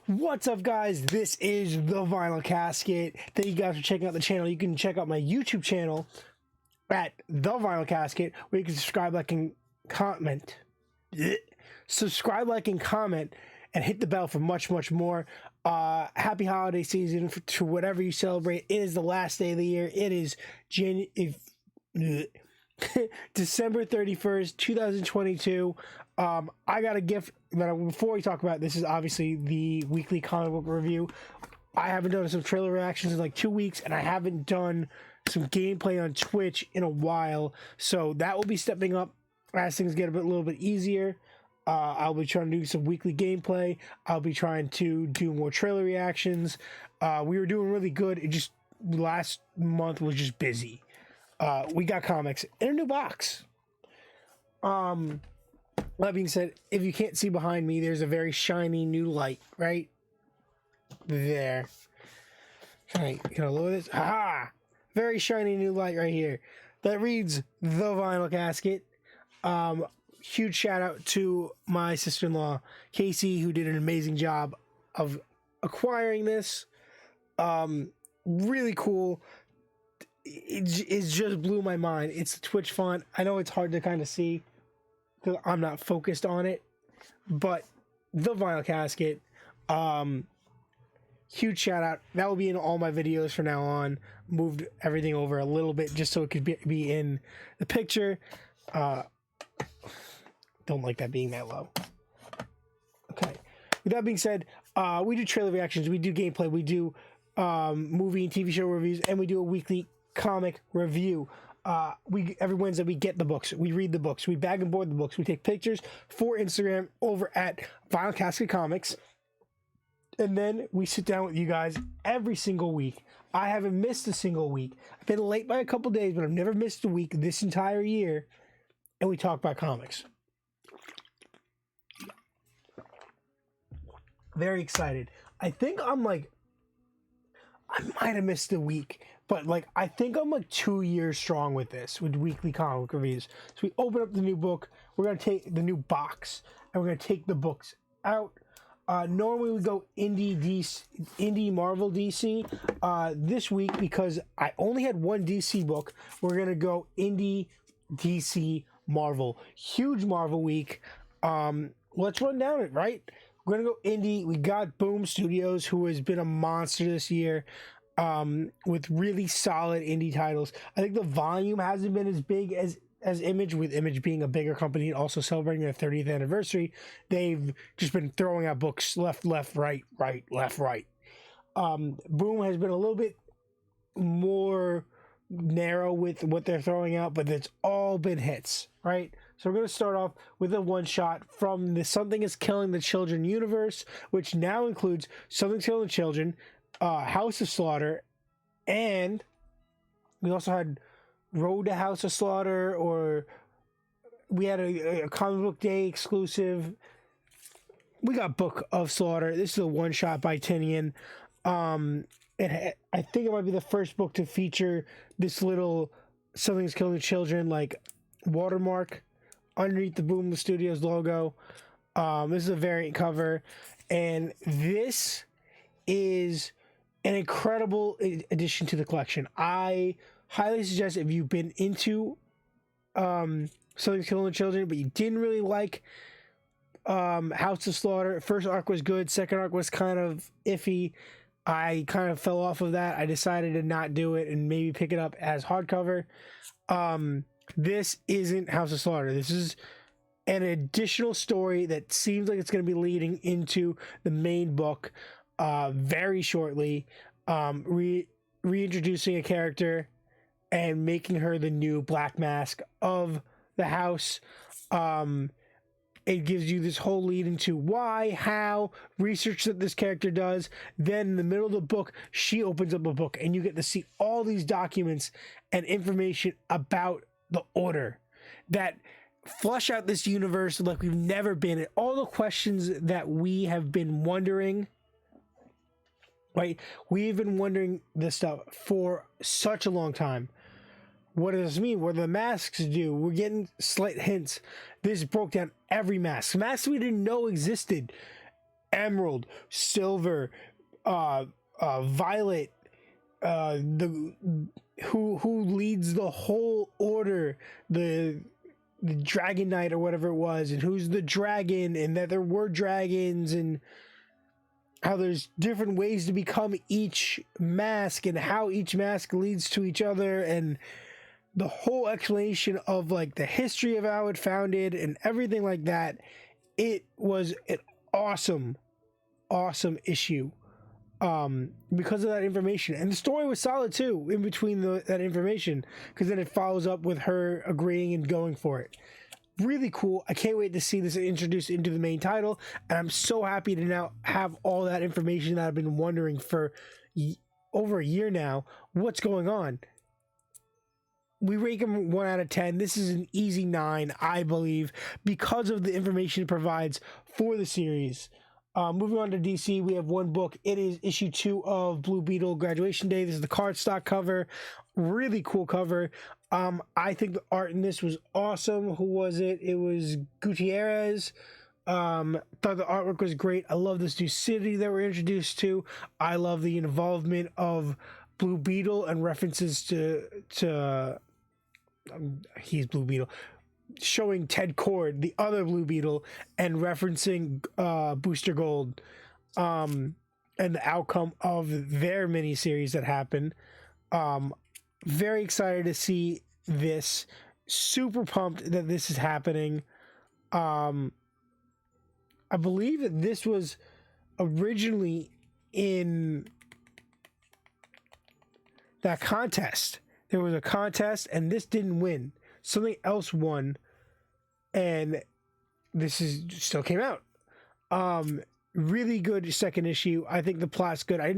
What's up, guys? This is the Vinyl Casket. Thank you guys for checking out the channel. You can check out my YouTube channel at the Vinyl Casket, where you can subscribe, like, and comment. Subscribe, like, and comment, and hit the bell for much more. Happy holiday season to whatever you celebrate. It is the last day of the year. It is December 31st, 2022. I got a gift that before we talk about this is obviously the weekly comic book review. I haven't done some trailer reactions in like 2 weeks, and I haven't done some gameplay on Twitch in a while, so that will be stepping up as things get a little bit easier. I'll be trying to do some weekly gameplay. I'll be trying to do more trailer reactions. We were doing really good. It just last month was just busy. We got comics in a new box. That being said, if you can't see behind me, there's a very shiny new light right there. Can I lower this? Aha! Very shiny new light right here that reads The Vinyl Casket. Huge shout out to my sister-in-law Casey, who did an amazing job of acquiring this. Really cool. It just blew my mind. It's the Twitch font. I know it's hard to kind of see because I'm not focused on it, but the Vinyl Casket, huge shout out. That will be in all my videos from now on. Moved everything over a little bit just so it could be in the picture. Don't like that being that low. Okay. With that being said, we do trailer reactions, we do gameplay, we do movie and TV show reviews, and we do a weekly comic review. Every Wednesday we get the books, we read the books, we bag and board the books, we take pictures for Instagram over at Vinyl Casket Comics, and then we sit down with you guys every single week. I haven't missed a single week. I've been late by a couple days, but I've never missed a week this entire year, and we talk about comics. Very excited. I think I might have missed a week, but I think I'm 2 years strong with this, with weekly comic reviews. So we open up the new book, we're going to take the new box, and we're going to take the books out. Normally we go indie Marvel DC. This week, because I only had one DC book, we're going to go indie DC Marvel. Huge Marvel week. Let's run down it, right? We're going to go indie. We got Boom Studios, who has been a monster this year, with really solid indie titles. I think the volume hasn't been as big as Image, with Image being a bigger company and also celebrating their 30th anniversary. They've just been throwing out books left, right, left, right. Boom has been a little bit more narrow with what they're throwing out, but it's all been hits, right? So we're going to start off with a one-shot from the Something is Killing the Children universe, which now includes Something's Killing the Children, House of Slaughter, and we also had Road to House of Slaughter, or we had a comic book day exclusive. We got Book of Slaughter. This is a one-shot by Tinian. I think it might be the first book to feature this little Something's Killing the Children watermark underneath the Boom Studios logo. This is a variant cover, and this is an incredible addition to the collection. I highly suggest, if you've been into Something's Killing the Children, but you didn't really like House of Slaughter. First arc was good, second arc was kind of iffy. I kind of fell off of that. I decided to not do it and maybe pick it up as hardcover. This isn't House of Slaughter. This is an additional story that seems like it's going to be leading into the main book very shortly. Reintroducing a character and making her the new Black Mask of the house. It gives you this whole lead into why, how, research that this character does. Then in the middle of the book, she opens up a book and you get to see all these documents and information about the Order that flush out this universe like we've never been. All the questions that we have been wondering, right? We've been wondering this stuff for such a long time. What does this mean? What do the masks do? We're getting slight hints. This broke down every mask. Masks we didn't know existed. Emerald, Silver, Violet, the who leads the whole order, the Dragon Knight or whatever it was, and who's the dragon, and that there were dragons, and how there's different ways to become each mask, and how each mask leads to each other, and the whole explanation of like the history of how it founded and everything like that. It was an awesome issue because of that information, and the story was solid too in between that information, because then it follows up with her agreeing and going for it. Really cool. I can't wait to see this introduced into the main title, and I'm so happy to now have all that information that I've been wondering for over a year now. What's going on? We rate them 1 out of 10. This is an easy 9, I believe, because of the information it provides for the series. Moving on to DC, we have one book. It is issue 2 of Blue Beetle Graduation Day. This is the cardstock cover. Really cool cover. I think the art in this was awesome. Who was it? It was Gutierrez. Thought the artwork was great. I love this new city that we're introduced to. I love the involvement of Blue Beetle and references to he's Blue Beetle, showing Ted Kord, the other Blue Beetle, and referencing Booster Gold, and the outcome of their miniseries that happened. Very excited to see this. Super pumped that this is happening. I believe that this was originally in that contest. There was a contest and this didn't win. Something else won, and this is still came out. Really good second issue. I think the plot's good. I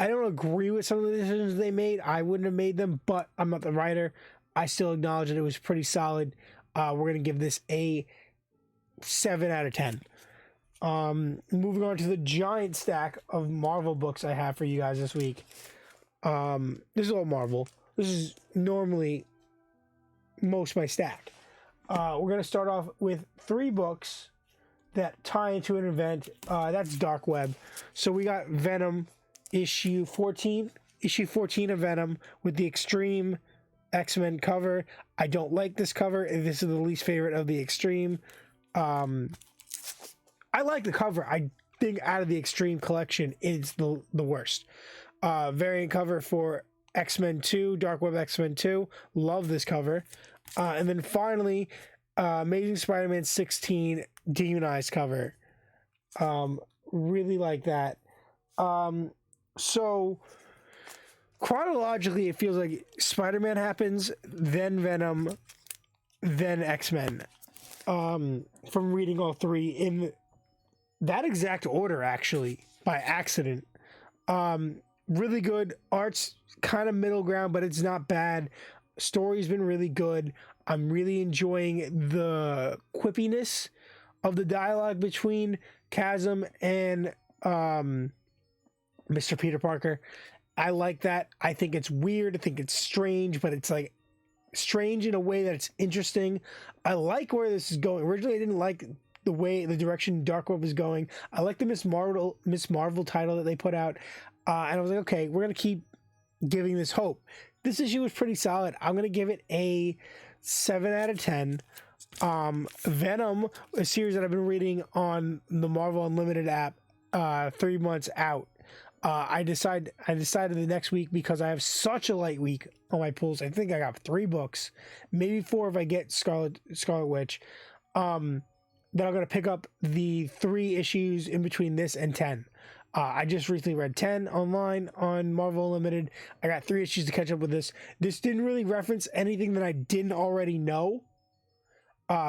don't agree with some of the decisions they made. I wouldn't have made them, but I'm not the writer. I still acknowledge that it was pretty solid. We're going to give this a 7 out of 10. Moving on to the giant stack of Marvel books I have for you guys this week. This is all Marvel. This is normally most of my stack. We're going to start off with 3 books that tie into an event. That's Dark Web. So we got Venom issue 14 of Venom with the Extreme X-Men cover. I don't like this cover. This is the least favorite of the Extreme. I like the cover. I think out of the Extreme collection, it's the worst. Variant cover for X-Men 2, Dark Web X-Men 2. Love this cover. And then finally, Amazing Spider-Man 16 Demonized cover. Really like that. So chronologically, it feels like Spider-Man happens, then Venom, then X-Men. From reading all 3 in that exact order, actually, by accident. Really good. Art's kind of middle ground, but it's not bad. Story's been really good. I'm really enjoying the quippiness of the dialogue between Chasm and Mr. Peter Parker. I like that. I think it's weird. I think it's strange, but it's like strange in a way that it's interesting. I like where this is going. Originally, I didn't like the direction Dark Web was going. I like the Miss Marvel title that they put out. And I was like, okay, we're going to keep giving this hope. This issue was pretty solid. I'm going to give it a 7 out of 10. Venom, a series that I've been reading on the Marvel Unlimited app, 3 months out. I decided the next week, because I have such a light week on my pools. I think I got 3 books, maybe 4 if I get Scarlet Witch. That I'm going to pick up the 3 issues in between this and 10. I just recently read 10 online on Marvel Unlimited. I got 3 issues to catch up with this. This didn't really reference anything that I didn't already know,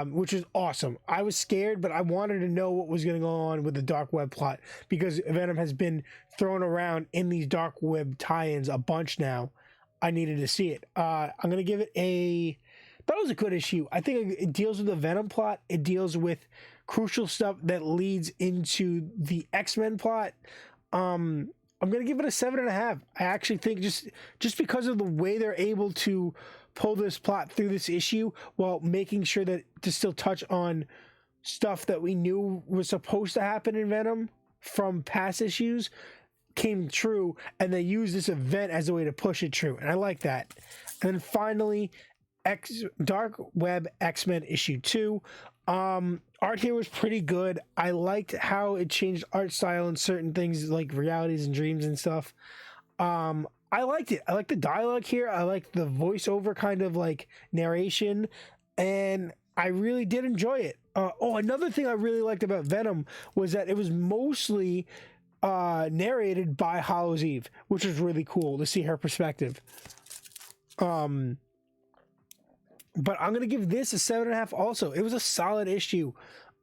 which is awesome. I was scared, but I wanted to know what was going to go on with the Dark Web plot, because Venom has been thrown around in these Dark Web tie-ins a bunch now. I needed to see it. I'm going to give it that was a good issue. I think it deals with the Venom plot. It deals with crucial stuff that leads into the X-Men plot. I'm gonna give it a 7.5. I actually think just because of the way they're able to pull this plot through this issue while making sure that to still touch on stuff that we knew was supposed to happen in Venom from past issues came true, and they used this event as a way to push it true, and I like that. And then finally, Dark Web X-Men issue 2. Art here was pretty good. I liked how it changed art style and certain things like realities and dreams and stuff. I liked it. I like the dialogue here. I like the voiceover kind of like narration, and I really did enjoy it. Another thing I really liked about Venom was that it was mostly narrated by Hallows Eve, which was really cool to see her perspective. But I'm gonna give this a 7.5. Also, it was a solid issue.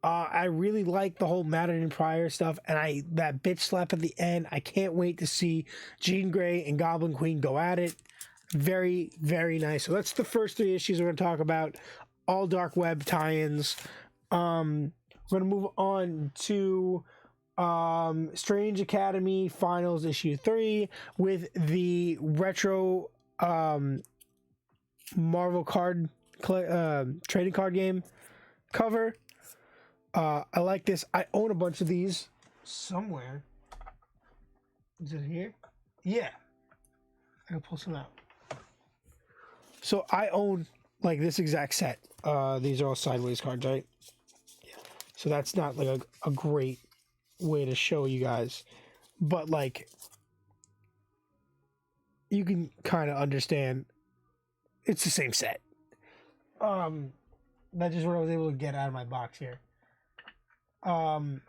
I really like the whole Madeline Pryor stuff, and that bitch slap at the end. I can't wait to see Jean Grey and Goblin Queen go at it. Very, very nice. So that's the first 3 issues we're going to talk about. All Dark Web tie-ins. We're going to move on to Strange Academy Finals issue 3 with the retro Marvel card trading card game cover. I like this. I own a bunch of these somewhere. Is it here? Yeah. I can pull some out. So I own like this exact set. These are all sideways cards, right? Yeah. So that's not like a great way to show you guys, but like you can kind of understand it's the same set. That's just what I was able to get out of my box here. If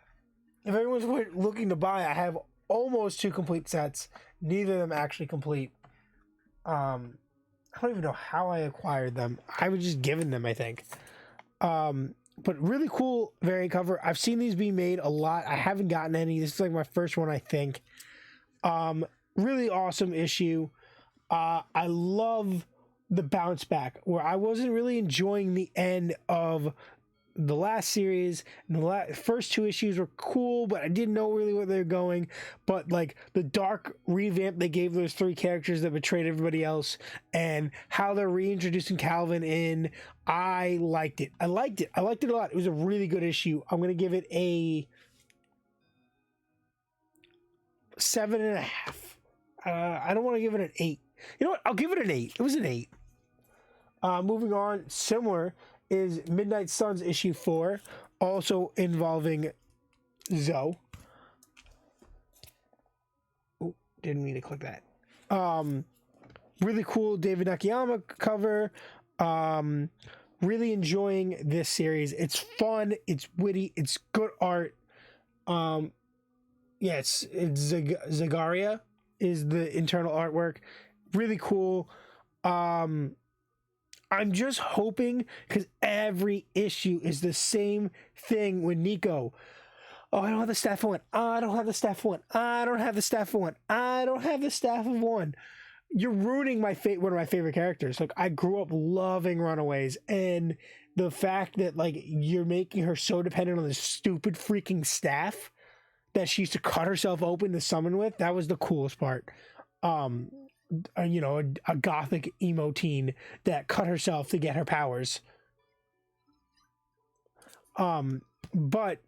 everyone's looking to buy, I have almost 2 complete sets. Neither of them actually complete. I don't even know how I acquired them. I was just given them, I think. But really cool variant cover. I've seen these being made a lot. I haven't gotten any. This is like my first one, I think. Really awesome issue. I love the bounce back where I wasn't really enjoying the end of the last series, and the first 2 issues were cool, but I didn't know really where they're going. But like the dark revamp they gave those 3 characters that betrayed everybody else, and how they're reintroducing Calvin in, I liked it. I liked it a lot. It was a really good issue. I'm gonna give it a 7.5. I don't want to give it an 8. You know what? I'll give it an 8. It was an 8. Moving on, similar is Midnight Suns issue 4, also involving Zoe. Oh, didn't mean to click that. Really cool David Nakayama cover. Really enjoying this series. It's fun, it's witty, it's good art. It's Zagaria is the internal artwork. Really cool. I'm just hoping, because every issue is the same thing with Nico. Oh, I don't have the staff of 1. I don't have the staff of 1. I don't have the staff of 1. I don't have the staff of 1. You're ruining one of my favorite characters. Like, I grew up loving Runaways, and the fact that like you're making her so dependent on this stupid freaking staff that she used to cut herself open to summon with, that was the coolest part. A gothic emo teen that cut herself to get her powers. But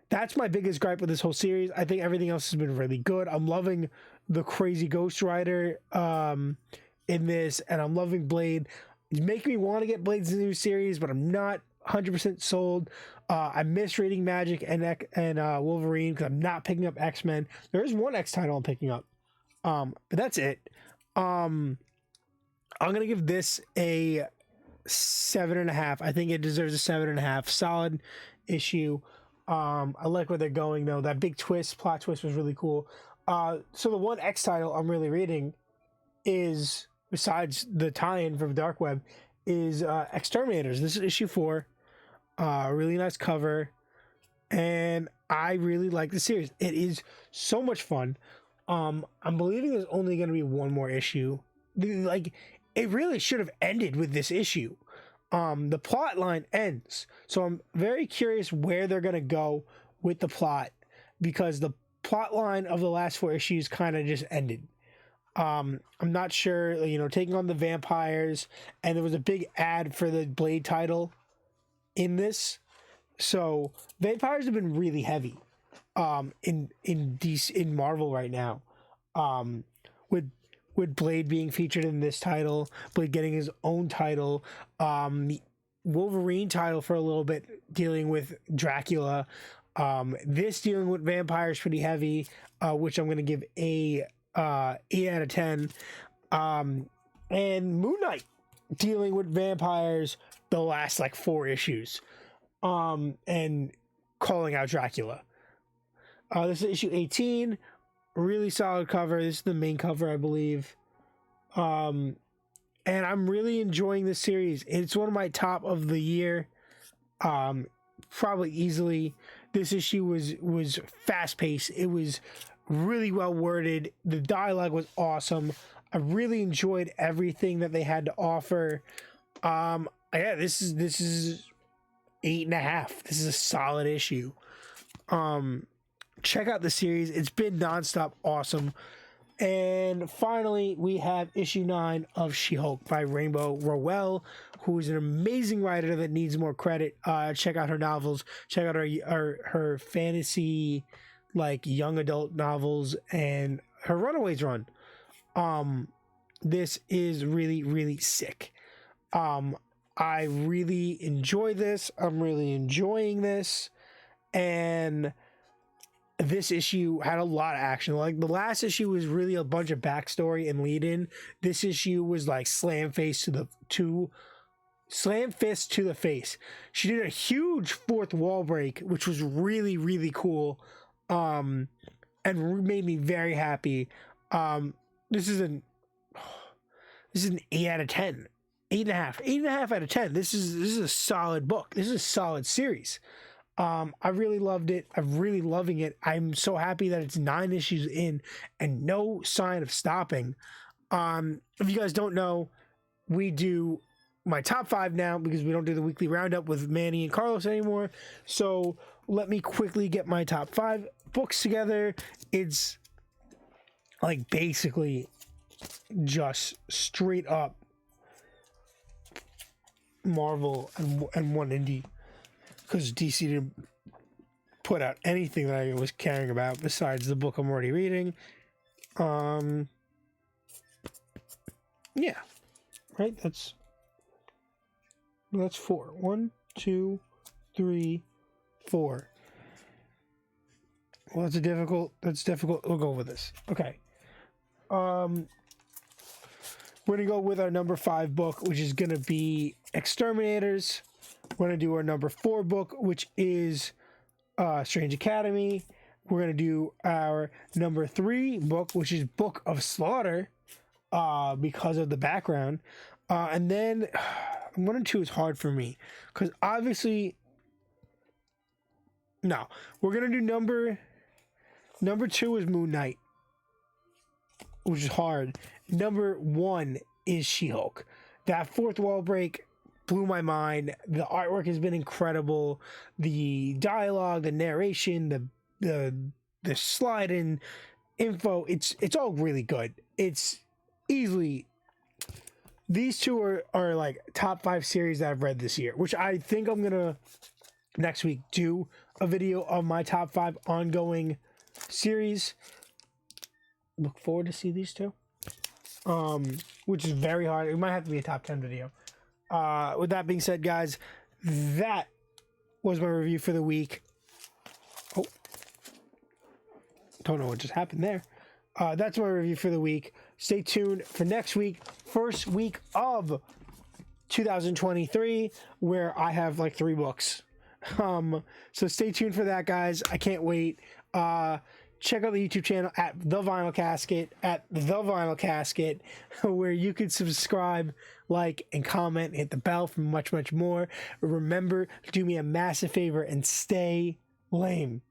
that's my biggest gripe with this whole series. I think everything else has been really good. I'm loving the crazy Ghost Rider in this, and I'm loving Blade. It's making me want to get Blade's new series, but I'm not 100% sold. I miss reading Magic and Wolverine because I'm not picking up X-Men. There is one X title I'm picking up, but that's it. I'm gonna give this a 7.5. I think it deserves a 7.5. Solid issue. I like where they're going though. That big plot twist was really cool. So the one X title I'm really reading is, besides the tie-in from Dark Web, is Exterminators. This is issue 4. Really nice cover, and I really like the series. It is so much fun. I'm believing there's only going to be one more issue. Like, it really should have ended with this issue. The plot line ends, so I'm very curious where they're going to go with the plot, because the plot line of the last 4 issues kind of just ended. I'm not sure, taking on the vampires, and there was a big ad for the Blade title in this. So vampires have been really heavy in DC, in Marvel right now. Um with Blade being featured in this title, Blade getting his own title, the Wolverine title for a little bit dealing with Dracula, this dealing with vampires pretty heavy, which I'm going to give a 8 out of 10. And Moon Knight dealing with vampires the last like 4 issues, and calling out Dracula. This is issue 18. Really solid cover. This is the main cover, I believe. And I'm really enjoying this series. It's one of my top of the year. Probably easily. This issue was fast paced. It was really well worded. The dialogue was awesome. I really enjoyed everything that they had to offer. Yeah, this is 8.5. This is a solid issue. Check out the series. It's been nonstop awesome. And finally, we have issue 9 of She-Hulk by Rainbow Rowell, who is an amazing writer that needs more credit. Check out her novels. Check out her fantasy, like young adult novels, and her Runaways run. This is really, really sick. I really enjoy this. I'm really enjoying this. And this issue had a lot of action. Like the last issue was really a bunch of backstory and lead in. This issue was like slam fist to the face. She did a huge fourth wall break, which was really, really cool. And made me very happy. This is an 8 out of 10. 8.5. 8.5 out of 10. This is a solid book. This is a solid series. I really loved it. I'm really loving it. I'm so happy that it's 9 issues in and no sign of stopping. If you guys don't know, we do my top 5 now because we don't do the weekly roundup with Manny and Carlos anymore. So let me quickly get my top 5 books together. It's like basically just straight up Marvel and one indie, because DC didn't put out anything that I was caring about besides the book I'm already reading. Yeah, right. That's 4. 1, 2, 3, 4. Well, that's difficult. We'll go with this. Okay. We're gonna go with our number 5 book, which is gonna be Exterminators. We're gonna do our number 4 book, which is Strange Academy. We're gonna do our number 3 book, which is Book of Slaughter, because of the background. And then 1 and 2 is hard for me because obviously, no, we're gonna do number 2 is Moon Knight, which is hard. Number 1 is She-Hulk. That fourth wall break blew my mind. The artwork has been incredible. The dialogue, the narration, the slide in info, it's all really good. It's easily, these two are like top 5 series that I've read this year, which I think I'm gonna next week do a video of my top 5 ongoing series. Look forward to see these two. Which is very hard. It might have to be a top 10 video. With that being said, guys, that was my review for the week. Oh, don't know what just happened there. That's my review for the week. Stay tuned for next week, first week of 2023, where I have like 3 books. So stay tuned for that, guys. I can't wait. Check out the YouTube channel at The Vinyl Casket, where you can subscribe, like, and comment, hit the bell for much, much more. Remember, do me a massive favor and stay lame.